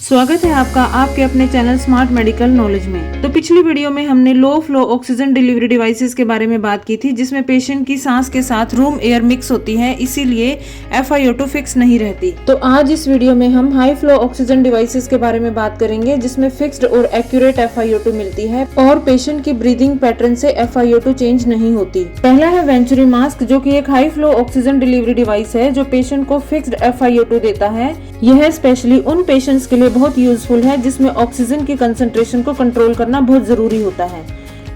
स्वागत है आपका आपके अपने चैनल स्मार्ट मेडिकल नॉलेज में। तो पिछली वीडियो में हमने low flow oxygen delivery devices के बारे में बात की थी, जिसमें पेशेंट की सांस के साथ रूम एयर मिक्स होती है, इसीलिए FiO2 फिक्स नहीं रहती। तो आज इस वीडियो में हम हाई फ्लो ऑक्सीजन डिवाइसेस के बारे में बात करेंगे, जिसमें फिक्स्ड और एक्यूरेट FiO2 मिलती है और पेशेंट की ब्रीदिंग पैटर्न से FiO2 चेंज नहीं होती। पहला है वेंचुरी मास्क, जो की एक high flow oxygen delivery device है जो पेशेंट को फिक्स्ड FiO2 देता है। यह स्पेशली उन पेशेंट्स के लिए बहुत यूजफुल है जिसमें ऑक्सीजन की कंसंट्रेशन को कंट्रोल करना बहुत जरूरी होता है।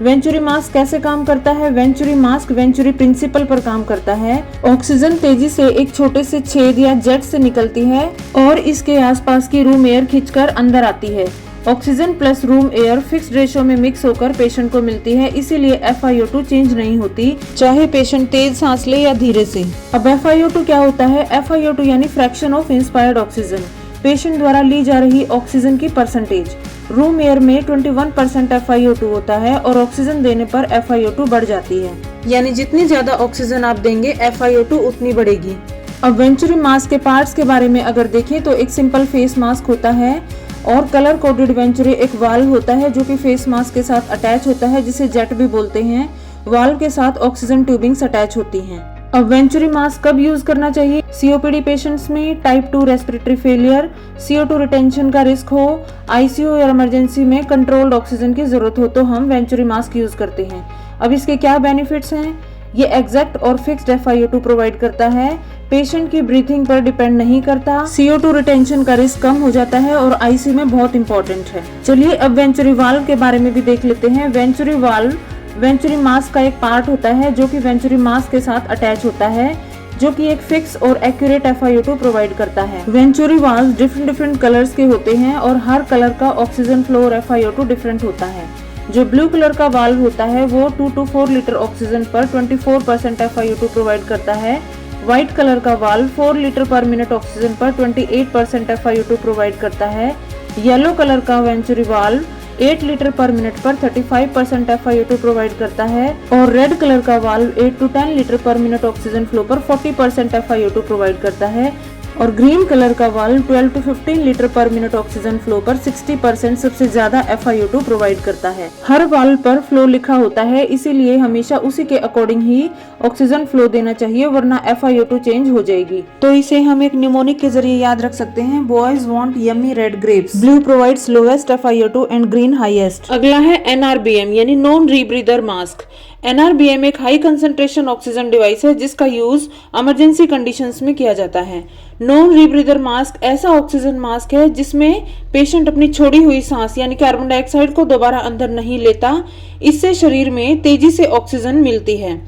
वेंचुरी मास्क कैसे काम करता है? वेंचुरी मास्क वेंचुरी प्रिंसिपल पर काम करता है। ऑक्सीजन तेजी से एक छोटे से छेद या जेट से निकलती है और इसके आसपास की रूम एयर खींचकर अंदर आती है। Oxygen plus room air fixed ratio में मिक्स होकर पेशेंट को मिलती है, इसीलिए FiO2 चेंज नहीं होती, चाहे पेशेंट तेज सांस ले या धीरे से। अब FiO2 क्या होता है? FiO2 यानी fraction of inspired oxygen, patient द्वारा ली जा रही ऑक्सीजन की परसेंटेज। रूम एयर में 21% FiO2 होता है और ऑक्सीजन देने पर FiO2 बढ़ जाती है, यानी जितनी ज्यादा ऑक्सीजन आप देंगे FiO2 उतनी बढ़ेगी। अब वेंचुरी मास्क के पार्ट्स के बारे में अगर देखें तो एक सिंपल फेस मास्क होता है और कलर कोडेड वेंचुरी एक वाल्व होता है जो कि फेस मास्क के साथ अटैच होता है, जिसे जेट भी बोलते हैं। वाल्व के साथ ऑक्सीजन ट्यूबिंग्स अटैच होती हैं। अब वेंचुरी मास्क कब यूज करना चाहिए? COPD पेशेंट्स में, type 2 respiratory failure, CO2 retention का रिस्क हो, ICU या इमरजेंसी में कंट्रोल्ड ऑक्सीजन की जरूरत हो तो हम वेंचुरी मास्क यूज करते हैं। अब इसके क्या बेनिफिट्स हैं? ये एग्जैक्ट और फिक्स्ड FiO2 प्रोवाइड करता है, पेशेंट की ब्रीथिंग पर डिपेंड नहीं करता, CO2 रिटेंशन का रिस्क कम हो जाता है और ICU में बहुत इंपॉर्टेंट है। चलिए अब वेंचुरी वाल्व के बारे में भी देख लेते हैं। वेंचुरी वाल्व वेंचुरी मास्क का एक पार्ट होता है जो कि वेंचुरी मास्क के साथ अटैच होता है, जो कि एक फिक्स और एक्यूरेट FiO2 प्रोवाइड करता है। वेंचुरी वाल्व डिफरेंट कलर्स के होते हैं और हर कलर का ऑक्सीजन फ्लो और FiO2 डिफरेंट होता है। जो ब्लू कलर का वाल्व होता है वो 2 to 4 लीटर ऑक्सीजन पर 24% FiO2 प्रोवाइड करता है। व्हाइट कलर का वाल्व 4 लीटर पर मिनट ऑक्सीजन पर 28% FiO2 प्रोवाइड करता है। येलो कलर का वेंचुरी वाल्व 8 लीटर पर मिनट पर 35% FiO2 प्रोवाइड करता है और रेड कलर का वाल्व 8 to 10 लीटर पर मिनट ऑक्सीजन फ्लो पर 40% FiO2 प्रोवाइड करता है और ग्रीन कलर का वाल्व 12 to 15 लीटर पर मिनट ऑक्सीजन फ्लो पर 60% सबसे ज्यादा FiO2 प्रोवाइड करता है। हर वाल्व पर फ्लो लिखा होता है, इसीलिए हमेशा उसी के अकॉर्डिंग ही ऑक्सीजन फ्लो देना चाहिए, वरना FiO2 चेंज हो जाएगी। तो इसे हम एक निमोनिक के जरिए याद रख सकते हैं। Boys want yummy red grapes, blue provides lowest FiO2 and green highest. अगला है NRBM यानी नॉन रीब्रीदर मास्क। NRBM एक हाई कंसंट्रेशन ऑक्सीजन डिवाइस है जिसका यूज इमरजेंसी कंडीशंस में किया जाता है। नॉन रीब्रीदर मास्क ऐसा ऑक्सीजन मास्क है जिसमें पेशेंट अपनी छोड़ी हुई सांस यानी कार्बन डाइऑक्साइड को दोबारा अंदर नहीं लेता, इससे शरीर में तेजी से ऑक्सीजन मिलती है।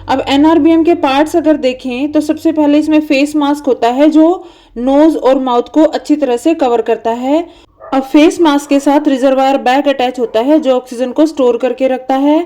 अब NRBM के पार्ट्स अगर देखें तो सबसे पहले इसमें फेस मास्क होता है जो नोज और माउथ को अच्छी तरह से कवर करता है। अब फेस मास्क के साथ रिजर्वायर बैग अटैच होता है जो ऑक्सीजन को स्टोर करके रखता है।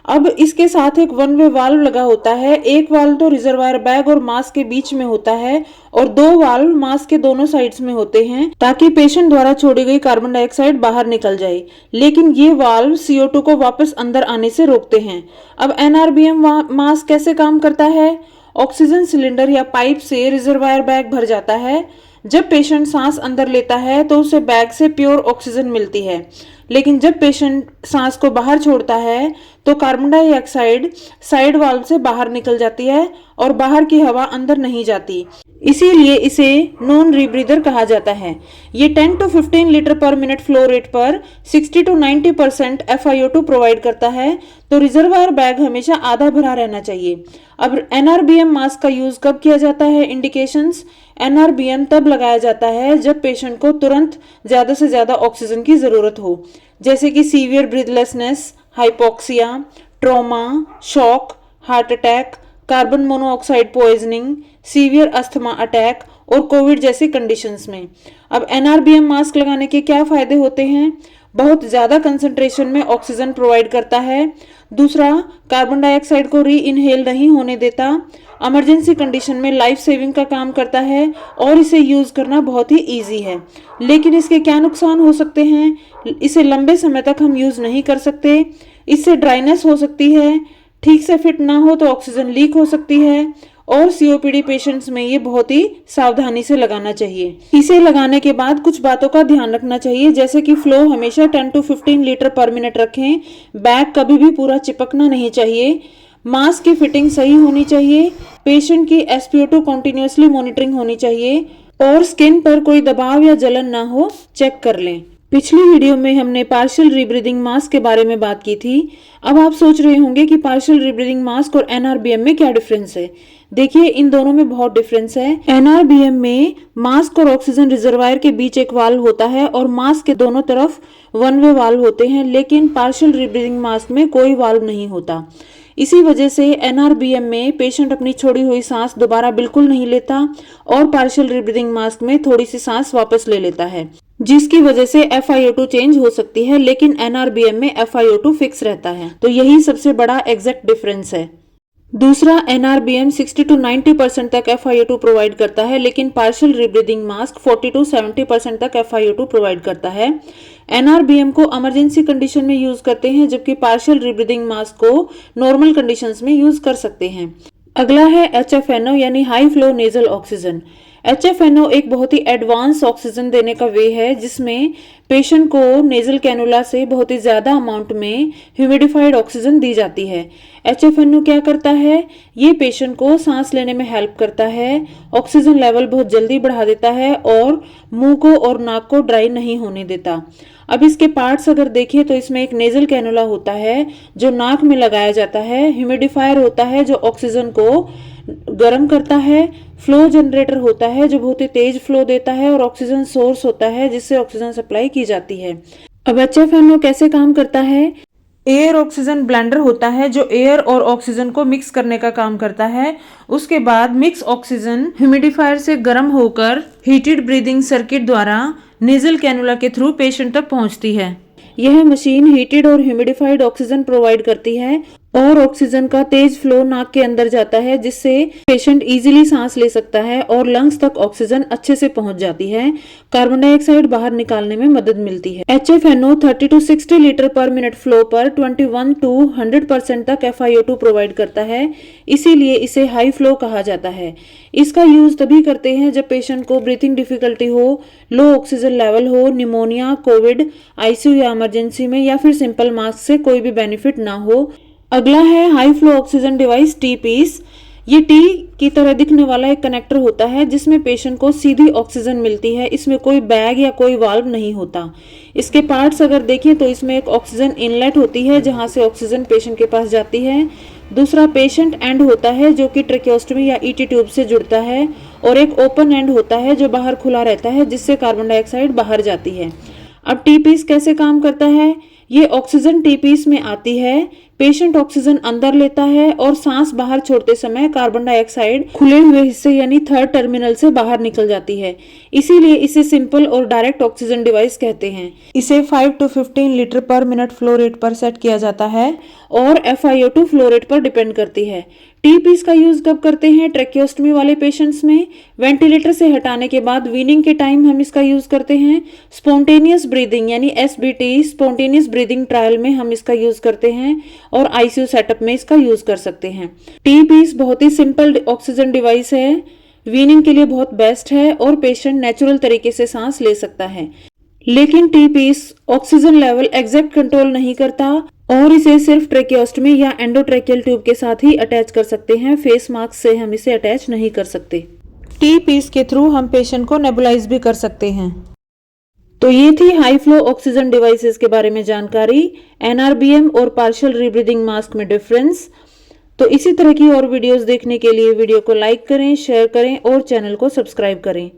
अब इसके साथ एक वन वे वाल्व लगा होता है। एक वाल्व तो रिजर्वायर बैग और मास्क के बीच में होता है और 2 वाल्व मास्क के दोनों साइड्स में होते हैं ताकि पेशेंट द्वारा छोड़ी गई कार्बन डाइऑक्साइड बाहर निकल जाए, लेकिन ये वाल्व CO2 को वापस अंदर आने से रोकते हैं। अब NRBM मास्क कैसे काम करता है? ऑक्सीजन सिलेंडर या पाइप से रिजर्वायर बैग भर जाता है। जब पेशेंट सांस अंदर लेता है तो उसे बैग से प्योर ऑक्सीजन मिलती है, लेकिन जब पेशेंट सांस को बाहर छोड़ता है तो कार्बन डाइऑक्साइड साइड वाल्व से बाहर निकल जाती है और बाहर की हवा अंदर नहीं जाती, इसीलिए इसे नॉन रीब्रीदर कहा जाता है। ये 10 to 15 लीटर पर मिनट फ्लो रेट पर 60 to 90% FiO2 प्रोवाइड करता है, तो रिजर्वायर बैग हमेशा आधा भरा रहना चाहिए। अब NRBM मास्क का यूज कब किया जाता है? इंडिकेशंस। NRBM तब लगाया जाता है जब पेशेंट को तुरंत ज्यादा से ज्यादा ऑक्सीजन की जरूरत हो, जैसे कि severe breathlessness, hypoxia, trauma, shock, heart attack, carbon monoxide poisoning, severe asthma attack और कोविड जैसी कंडीशंस में। अब NRBM मास्क लगाने के क्या फायदे होते हैं? बहुत ज्यादा कंसंट्रेशन में ऑक्सीजन प्रोवाइड करता है। दूसरा, कार्बन डाइऑक्साइड को री इनहेल नहीं होने देता। इमरजेंसी कंडीशन में लाइफ सेविंग का काम करता है और इसे यूज करना बहुत ही इजी है। लेकिन इसके क्या नुकसान हो सकते हैं? इसे लंबे समय तक हम यूज नहीं कर सकते। इससे ड्राइनेस हो सकती है, ठीक से फिट ना हो तो ऑक्सीजन लीक हो सकती है और सीओपीडी पेशेंट्स में ये बहुत ही सावधानी से लगाना चाहिए। इसे लगाने के बाद कुछ बातों का ध्यान रखना चाहिए, जैसे कि फ्लो हमेशा 10 to 15 लीटर पर मिनट रखें। बैग कभी भी पूरा चिपकना नहीं चाहिए। मास्क की फिटिंग सही होनी चाहिए। पेशेंट की SpO2 कंटिन्यूअसली मॉनिटरिंग होनी चाहिए और स्किन पर कोई दबाव या जलन ना हो चेक कर लें। पिछली वीडियो में हमने पार्शियल रीब्रीदिंग मास्क के बारे में बात की थी। अब आप सोच रहे होंगे कि पार्शियल रीब्रीदिंग मास्क और NRBM में क्या डिफरेंस है। देखिए, इन दोनों में बहुत डिफरेंस है। NRBM में मास्क और ऑक्सीजन रिजर्वायर के बीच एक वाल्व होता है और मास्क के दोनों तरफ वन वे वाल्व होते हैं, लेकिन पार्शियल रीब्रीदिंग मास्क में कोई वाल्व नहीं होता। इसी वजह से NRBM में पेशेंट अपनी छोड़ी हुई सांस दोबारा बिल्कुल नहीं लेता और पार्शियल रीब्रीदिंग मास्क में थोड़ी सी सांस वापस ले लेता है, जिसकी वजह से FiO2 चेंज हो सकती है, लेकिन NRBM में FiO2 फिक्स रहता है। तो यही सबसे बड़ा एग्जैक्ट डिफरेंस है। दूसरा, NRBM 60 to 90% तक FiO2 प्रोवाइड करता है, लेकिन पार्शियल रीब्रीदिंग मास्क 40 to 70% तक FiO2 प्रोवाइड करता है। NRBM को इमरजेंसी कंडीशन में यूज करते हैं, जबकि पार्शियल रीब्रीदिंग मास्क को नॉर्मल कंडीशंस में यूज कर सकते हैं। अगला है HFNO यानी high flow nasal oxygen. HFNO एक बहुत ही एडवांस ऑक्सीजन देने का वे है, जिसमें पेशेंट को नेजल कैनुला से बहुत ही ज्यादा अमाउंट में ह्यूमिडिफाइड ऑक्सीजन दी जाती है। HFNO क्या करता है? ये पेशेंट को सांस लेने में हेल्प करता है, ऑक्सीजन लेवल बहुत जल्दी बढ़ा देता है और मुंह को और नाक को ड्राई नहीं होने देता। अब इसके पार्ट्स अगर देखें तो इसमें एक नेजल कैनुला होता है जो नाक में लगाया जाता है, ह्यूमिडिफायर होता है जो ऑक्सीजन को गर्म करता है, फ्लो जनरेटर होता है जो बहुत ही तेज फ्लो देता है और ऑक्सीजन सोर्स होता है जिससे ऑक्सीजन सप्लाई की जाती है। अब HFNO कैसे काम करता है? एयर ऑक्सीजन ब्लेंडर होता है जो एयर और ऑक्सीजन को मिक्स करने का काम करता है। उसके बाद मिक्स ऑक्सीजन ह्यूमिडिफायर से गर्म होकर हीटेड ब्रीदिंग सर्किट द्वारा नेजल कैनुला के थ्रू पेशेंट तक पहुंचती है। यह मशीन हीटेड और ह्यूमिडिफाइड ऑक्सीजन प्रोवाइड करती है और ऑक्सीजन का तेज फ्लो नाक के अंदर जाता है, जिससे पेशेंट इजीली सांस ले सकता है और लंग्स तक ऑक्सीजन अच्छे से पहुंच जाती है। कार्बन डाइऑक्साइड बाहर निकालने में मदद मिलती है। HFNO 30 to 60 लीटर पर मिनट फ्लो पर 21 to 100% तक FiO2 प्रोवाइड करता है, इसीलिए इसे हाई फ्लो कहा जाता है। इसका यूज तभी करते हैं जब पेशेंट को ब्रीथिंग डिफिकल्टी हो, लो ऑक्सीजन लेवल हो, निमोनिया, कोविड, ICU या इमरजेंसी में, या फिर सिंपल मास्क से कोई भी बेनिफिट ना हो। अगला है हाई फ्लो ऑक्सीजन डिवाइस T-पीस। ये टी की तरह दिखने वाला एक कनेक्टर होता है जिसमें पेशेंट को सीधी ऑक्सीजन मिलती है। इसमें कोई बैग या कोई वाल्व नहीं होता। इसके पार्ट्स अगर देखें तो इसमें एक ऑक्सीजन इनलेट होती है जहां से ऑक्सीजन पेशेंट के पास जाती है। दूसरा पेशेंट एंड होता है जो कि ट्रेकियोस्टमी या ET ट्यूब से जुड़ता है, और एक ओपन एंड होता है जो बाहर खुला रहता है जिससे कार्बन डाइऑक्साइड बाहर जाती है। अब T-पीस कैसे काम करता है? ये ऑक्सीजन T-पीस में आती है, पेशेंट ऑक्सीजन अंदर लेता है और सांस बाहर छोड़ते समय कार्बन डाइऑक्साइड खुले हुए हिस्से यानी थर्ड टर्मिनल से बाहर निकल जाती है। इसीलिए इसे सिंपल और डायरेक्ट ऑक्सीजन डिवाइस कहते हैं। इसे 5 to 15 लीटर पर मिनट फ्लो रेट पर सेट किया जाता है और FiO2 फ्लो रेट पर डिपेंड करती है। T-पीस का यूज कब करते हैं? ट्रेकियोस्टमी वाले पेशेंट्स में। वेंटिलेटर से हटाने के बाद वीनिंग के टाइम हम इसका यूज करते हैं। स्पॉन्टेनियस ब्रीदिंग यानी SBT स्पॉन्टेनियस ब्रीदिंग ट्रायल में हम इसका यूज करते हैं और ICU सेटअप में इसका यूज कर सकते हैं। T-पीस बहुत ही सिंपल ऑक्सीजन डिवाइस है, वीनिंग के लिए बहुत बेस्ट है और पेशेंट नेचुरल तरीके से सांस ले सकता है। लेकिन T-पीस ऑक्सीजन लेवल एग्जैक्ट कंट्रोल नहीं करता और इसे सिर्फ ट्रेकियोस्टमी या एंडोट्रेकियल ट्यूब के साथ ही अटैच कर सकते हैं। फेस मास्क से हम इसे अटैच नहीं कर सकते। T-पीस के थ्रू हम पेशेंट को नेबुलाइज भी कर सकते हैं। तो ये थी हाई फ्लो ऑक्सीजन डिवाइसेस के बारे में जानकारी, NRBM और पार्शियल रीब्रीदिंग मास्क में डिफरेंस। तो इसी तरह की और वीडियोस देखने के लिए वीडियो को लाइक करें, शेयर करें और चैनल को सब्सक्राइब करें।